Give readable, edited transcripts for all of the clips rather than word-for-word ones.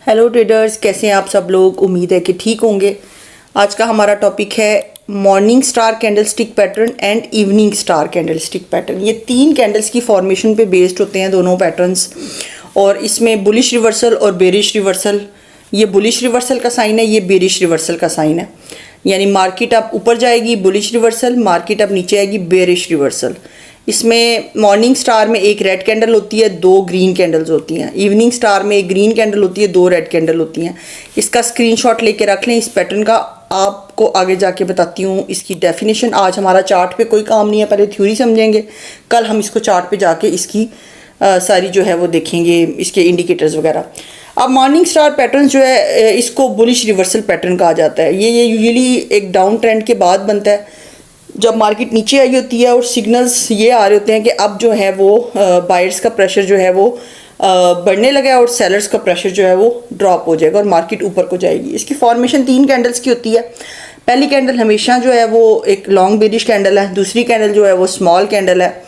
Hello traders, कैसे हैं आप सब लोग। उम्मीद है कि ठीक होंगे। आज का हमारा टॉपिक है morning star candle stick pattern and evening star candle stick pattern. ये तीन कैंडल्स की फॉर्मेशन पे बेस्ड होते हैं दोनों पैटर्न्स, और इसमें बुलिश रिवर्सल और बेरिश रिवर्सल। ये बुलिश रिवर्सल का साइन है, ये बेरिश रिवर्सल का साइन है। यानी मार्केट अब ऊपर जाएगी बुलिश रिवर्सल, मार्केट अब नीचे आएगी बेरिश रिवर्सल। इसमें मॉर्निंग स्टार में एक रेड कैंडल होती है, दो ग्रीन कैंडल्स होती हैं। इवनिंग स्टार में एक ग्रीन कैंडल होती है, दो रेड कैंडल होती हैं। इसका स्क्रीनशॉट लेके रख लें इस पैटर्न का। आपको आगे जाके बताती हूँ इसकी डेफिनेशन। आज हमारा चार्ट पे कोई काम नहीं है, पहले थ्योरी समझेंगे, कल हम इसको चार्ट पे जाके इसकी सारी जो है वो देखेंगे, इसके इंडिकेटर्स वगैरह। अब मॉर्निंग स्टार पैटर्न जो है इसको बुलिश रिवर्सल पैटर्न कहा जाता है। ये यूजुअली एक डाउन ट्रेंड के बाद बनता है, जब मार्केट नीचे आई होती है और सिग्नल्स ये आ रहे होते हैं कि अब जो है वो बायर्स का प्रेशर जो है वो बढ़ने लगा है और सेलर्स का प्रेशर जो है वो ड्रॉप हो जाएगा और मार्केट ऊपर को जाएगी। इसकी फॉर्मेशन तीन कैंडल्स की होती है। पहली कैंडल हमेशा जो है वो एक लॉन्ग बेरिश कैंडल है, दूसरी कैंडल जो है वो स्मॉल कैंडल है,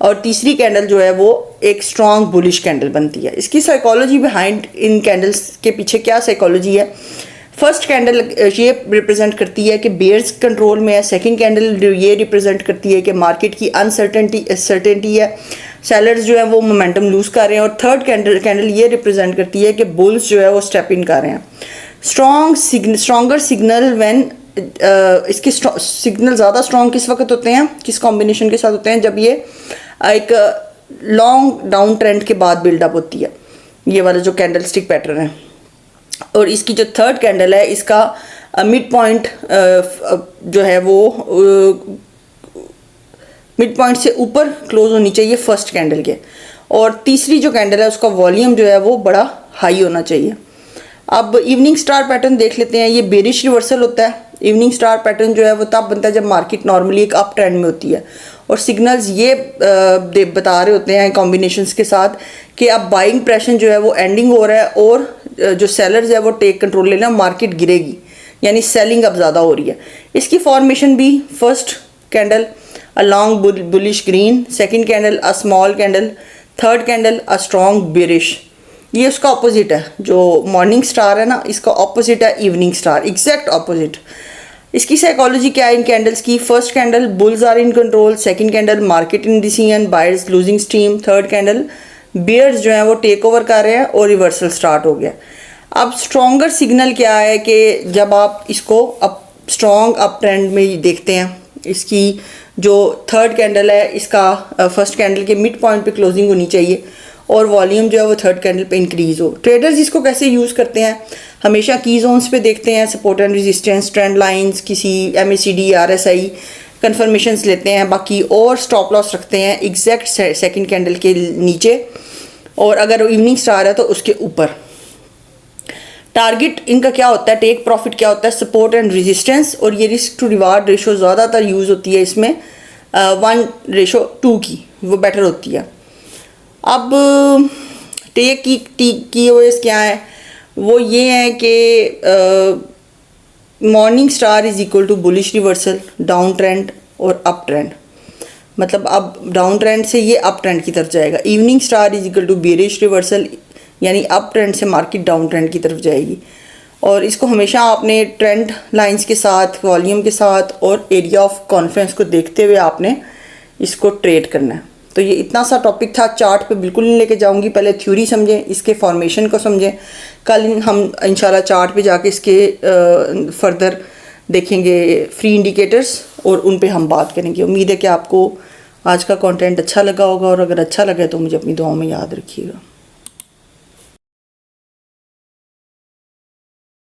और तीसरी कैंडल जो है वो एक स्ट्रॉन्ग बुलिश कैंडल बनती है। इसकी साइकोलॉजी बिहाइंड इन कैंडल्स के पीछे क्या साइकोलॉजी है। फर्स्ट कैंडल ये रिप्रेजेंट करती है कि बेयर्स कंट्रोल में है। सेकंड कैंडल ये रिप्रेजेंट करती है कि मार्केट की अनसर्टेनिटी है, सेलर्स जो है वो मोमेंटम लूज कर रहे हैं। और थर्ड कैंडल ये रिप्रेजेंट करती है कि बुल्स जो है वो स्टेप इन कर रहे हैं। स्ट्रॉन्गर सिग्नल व्हेन इसके सिग्नल ज़्यादा स्ट्रॉन्ग किस वक्त होते हैं, किस कॉम्बिनेशन के साथ होते हैं, जब ये एक लॉन्ग डाउन ट्रेंड के बाद बिल्डअप होती है। ये वाला जो कैंडल स्टिक पैटर्न है। और इसकी जो थर्ड कैंडल है इसका मिड पॉइंट जो है वो मिड पॉइंट से ऊपर क्लोज होनी चाहिए फर्स्ट कैंडल के। और तीसरी जो कैंडल है उसका वॉल्यूम जो है वो बड़ा हाई होना चाहिए। अब इवनिंग स्टार पैटर्न देख लेते हैं। ये बेरिश रिवर्सल होता है। इवनिंग स्टार पैटर्न जो है वो तब बनता है जब मार्केट नॉर्मली एक अप ट्रेंड में होती है और सिग्नल्स ये बता रहे होते हैं कॉम्बिनेशंस के साथ कि अब बाइंग प्रेशर जो है वो एंडिंग हो रहा है और जो सेलर्स है वो टेक कंट्रोल लेना, मार्केट गिरेगी, यानी सेलिंग अब ज़्यादा हो रही है। इसकी फॉर्मेशन भी first candle a long bullish green, second candle a small candle, third candle a strong bearish. ये उसका ऑपोजिट है। जो मॉर्निंग स्टार है ना, इसका ऑपोजिट है इवनिंग स्टार, एग्जैक्ट ऑपोजिट। इसकी साइकोलॉजी क्या है इन कैंडल्स की। First candle bulls are in control, second candle market indecision, buyers losing steam, third candle bears जो हैं वो टेक ओवर कर रहे हैं और रिवर्सल स्टार्ट हो गया। अब स्ट्रॉन्गर सिग्नल क्या है कि जब आप इसको अप स्ट्रॉन्ग अप ट्रेंड में देखते हैं। इसकी जो थर्ड कैंडल है इसका फर्स्ट कैंडल के मिड पॉइंट पे क्लोजिंग होनी चाहिए और वॉल्यूम जो है वो थर्ड कैंडल पे इंक्रीज हो। ट्रेडर्स इसको कैसे यूज़ करते हैं, हमेशा की जोन्स पे देखते हैं, support and resistance, trend lines, किसी MACD RSI कन्फर्मेशंस लेते हैं, बाकी और स्टॉप लॉस रखते हैं एग्जैक्ट सेकंड कैंडल के नीचे, और अगर इवनिंग स्टार है तो उसके ऊपर। टारगेट इनका क्या होता है, टेक प्रॉफिट क्या होता है, सपोर्ट एंड रेजिस्टेंस। और ये रिस्क टू रिवार्ड रेशो ज़्यादातर यूज़ होती है इसमें 1:2 की, वो बेटर होती है। अब टेक की ओएस क्या है, वो ये है कि morning star is equal to bullish reversal, down trend और अप ट्रेंड। मतलब अब डाउन ट्रेंड से ये अप ट्रेंड की तरफ जाएगा। Evening star is equal to bearish reversal, यानी अप ट्रेंड से मार्केट डाउन ट्रेंड की तरफ जाएगी। और इसको हमेशा आपने ट्रेंड लाइंस के साथ, वॉल्यूम के साथ और एरिया ऑफ कॉन्फ्रेंस को देखते हुए आपने इसको ट्रेड करना है। तो ये इतना सा टॉपिक था, चार्ट पे बिल्कुल नहीं लेके जाऊंगी। पहले थ्योरी समझें, इसके फॉर्मेशन को समझें। कल हम इंशाल्लाह चार्ट पे जाके इसके फर्दर देखेंगे फ्री इंडिकेटर्स और उन पे हम बात करेंगे। उम्मीद है कि आपको आज का कंटेंट अच्छा लगा होगा, और अगर अच्छा लगे तो मुझे अपनी दुआओं में याद रखिएगा।